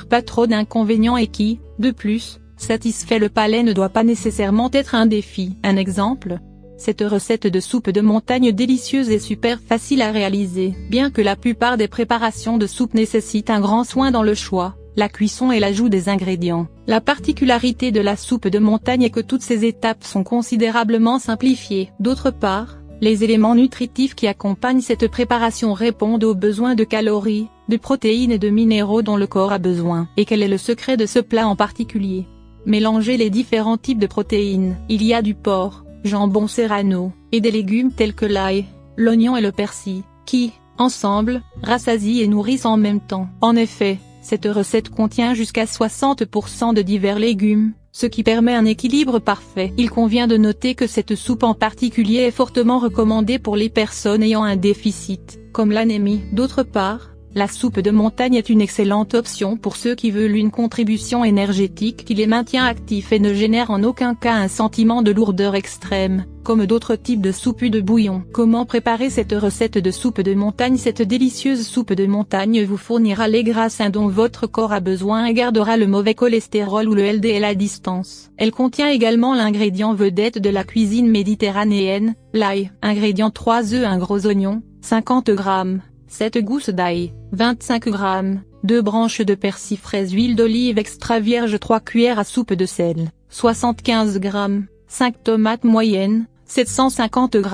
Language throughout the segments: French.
pas trop d'inconvénients et qui, de plus, satisfait le palais ne doit pas nécessairement être un défi. Un exemple ? Cette recette de soupe de montagne délicieuse est super facile à réaliser. Bien que la plupart des préparations de soupe nécessitent un grand soin dans le choix, la cuisson et l'ajout des ingrédients. La particularité de la soupe de montagne est que toutes ces étapes sont considérablement simplifiées. D'autre part, les éléments nutritifs qui accompagnent cette préparation répondent aux besoins de calories, de protéines et de minéraux dont le corps a besoin. Et quel est le secret de ce plat en particulier ? Mélangez les différents types de protéines. Il y a du porc, jambon serrano, et des légumes tels que l'ail, l'oignon et le persil, qui, ensemble, rassasient et nourrissent en même temps. En effet, cette recette contient jusqu'à 60% de divers légumes, ce qui permet un équilibre parfait. Il convient de noter que cette soupe en particulier est fortement recommandée pour les personnes ayant un déficit, comme l'anémie. D'autre part, la soupe de montagne est une excellente option pour ceux qui veulent une contribution énergétique qui les maintient actifs et ne génère en aucun cas un sentiment de lourdeur extrême, comme d'autres types de soupe ou de bouillon. Comment préparer cette recette de soupe de montagne? Cette délicieuse soupe de montagne vous fournira les gras sains dont votre corps a besoin et gardera le mauvais cholestérol ou le LDL à distance. Elle contient également l'ingrédient vedette de la cuisine méditerranéenne, l'ail. Ingrédients: 3 œufs, un gros oignon, 50 g. 7 gousses d'ail, 25 g, 2 branches de persil fraise, huile d'olive extra vierge, 3 cuillères à soupe de sel, 75 g, 5 tomates moyennes, 750 g,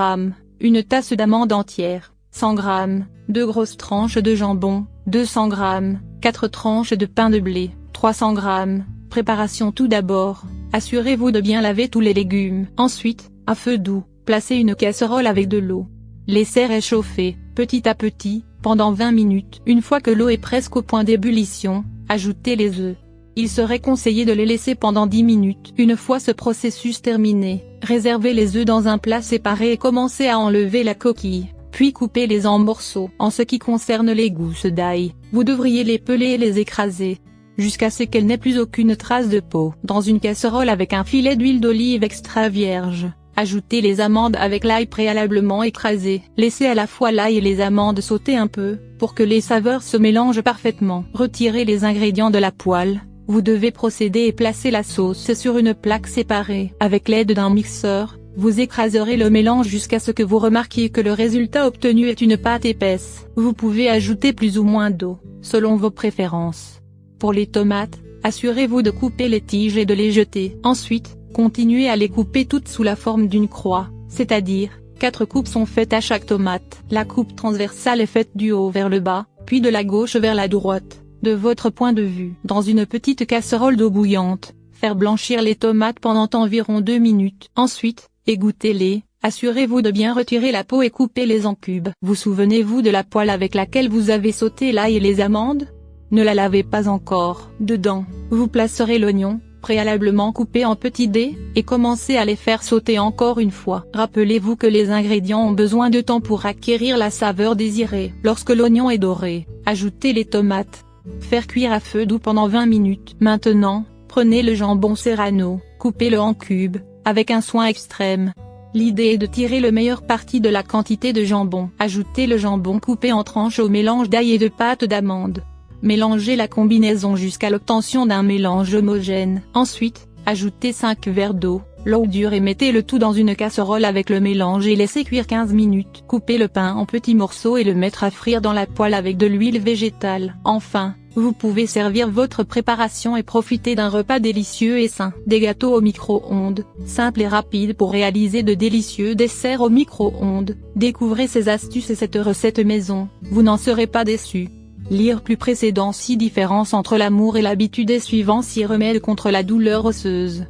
une tasse d'amandes entières, 100 g, 2 grosses tranches de jambon, 200 g, 4 tranches de pain de blé, 300 g. Préparation: tout d'abord, assurez-vous de bien laver tous les légumes. Ensuite, à feu doux, placez une casserole avec de l'eau. Laissez réchauffer, petit à petit, pendant 20 minutes. Une fois que l'eau est presque au point d'ébullition, ajoutez les œufs. Il serait conseillé de les laisser pendant 10 minutes. Une fois ce processus terminé, réservez les œufs dans un plat séparé et commencez à enlever la coquille, puis coupez-les en morceaux. En ce qui concerne les gousses d'ail, vous devriez les peler et les écraser, jusqu'à ce qu'elles n'aient plus aucune trace de peau. Dans une casserole avec un filet d'huile d'olive extra vierge, ajoutez les amandes avec l'ail préalablement écrasé. Laissez à la fois l'ail et les amandes sauter un peu, pour que les saveurs se mélangent parfaitement. Retirez les ingrédients de la poêle. Vous devez procéder et placer la sauce sur une plaque séparée. Avec l'aide d'un mixeur, vous écraserez le mélange jusqu'à ce que vous remarquiez que le résultat obtenu est une pâte épaisse. Vous pouvez ajouter plus ou moins d'eau, selon vos préférences. Pour les tomates, assurez-vous de couper les tiges et de les jeter. Ensuite, continuez à les couper toutes sous la forme d'une croix, c'est-à-dire, 4 coupes sont faites à chaque tomate. La coupe transversale est faite du haut vers le bas, puis de la gauche vers la droite, de votre point de vue. Dans une petite casserole d'eau bouillante, faire blanchir les tomates pendant environ 2 minutes. Ensuite, égouttez-les, assurez-vous de bien retirer la peau et coupez-les en cubes. Vous souvenez-vous de la poêle avec laquelle vous avez sauté l'ail et les amandes? Ne la lavez pas encore. Dedans, vous placerez l'oignon, préalablement coupé en petits dés, et commencez à les faire sauter encore une fois. Rappelez-vous que les ingrédients ont besoin de temps pour acquérir la saveur désirée. Lorsque l'oignon est doré, ajoutez les tomates. Faire cuire à feu doux pendant 20 minutes. Maintenant, prenez le jambon serrano, coupez-le en cubes, avec un soin extrême. L'idée est de tirer le meilleur parti de la quantité de jambon. Ajoutez le jambon coupé en tranches au mélange d'ail et de pâte d'amande. Mélangez la combinaison jusqu'à l'obtention d'un mélange homogène. Ensuite, ajoutez 5 verres d'eau, l'eau dure et mettez le tout dans une casserole avec le mélange et laissez cuire 15 minutes. Coupez le pain en petits morceaux et le mettre à frire dans la poêle avec de l'huile végétale. Enfin, vous pouvez servir votre préparation et profiter d'un repas délicieux et sain. Des gâteaux au micro-ondes, simples et rapides pour réaliser de délicieux desserts au micro-ondes. Découvrez ces astuces et cette recette maison, vous n'en serez pas déçus. Lire plus précédent 6 différences entre l'amour et l'habitude et suivant 6 remèdes contre la douleur osseuse.